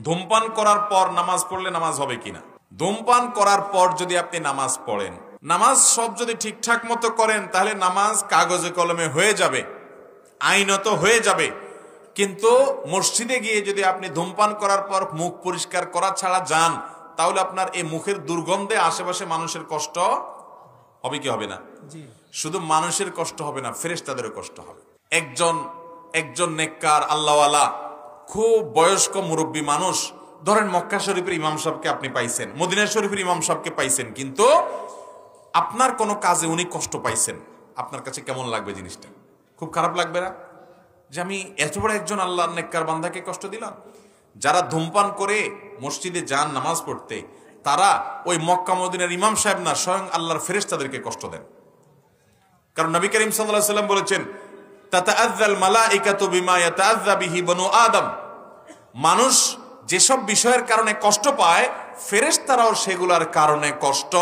ধূমপান করার পর নামাজ পড়লে নামাজ হবে কিনা? ধূমপান করার পর যদি আপনি নামাজ পড়েন, নামাজ সব যদি ঠিকঠাক মতো করেন, তাহলে নামাজ কাগজে কলমে হয়ে যাবে, আইনত হয়ে যাবে। কিন্তু মসজিদে গিয়ে যদি আপনি ধূমপান করার পর মুখ পরিষ্কার করা ছাড়া যান, তাহলে আপনার এই মুখের দুর্গন্ধে আশেপাশে মানুষের কষ্ট হবে কি হবে না? শুধু মানুষের কষ্ট হবে না, ফেরেশতাদেরও কষ্ট হবে। একজন নেককার আল্লাহওয়ালা খুব বয়স্ক মুরব্বী মানুষ, ধরেন মক্কা শরীফের ইমাম সাহেবকে আপনি পাইছেন, মদিনা শরীফের ইমাম সাহেবকে পাইছেন, কিন্তু আপনার কোনো কাজে উনি কষ্ট পাইছেন, আপনার কাছে কেমন লাগবে জিনিসটা? খুব খারাপ লাগবে না যে আমি এত বড় একজন আল্লাহর নেককার বান্দাকে কষ্ট দিলাম? যারা ধূমপান করে মসজিদে যান নামাজ পড়তে, তারা ওই মক্কা মদিনার ইমাম সাহেব না, স্বয়ং আল্লাহর ফেরেশতাদেরকে কষ্ট দেন। কারণ নবী করিম সাল্লাল্লাহু আলাইহি ওয়াসাল্লাম বলেছেন, তাতাআযাল মালাইকাতু বিমা ইয়াতাআযা বিহি বনু আদম, মানুষ যেসব বিষয়ের কারণে কষ্ট পায়, ফেরেশতারাও সেগুলোর কারণে কষ্ট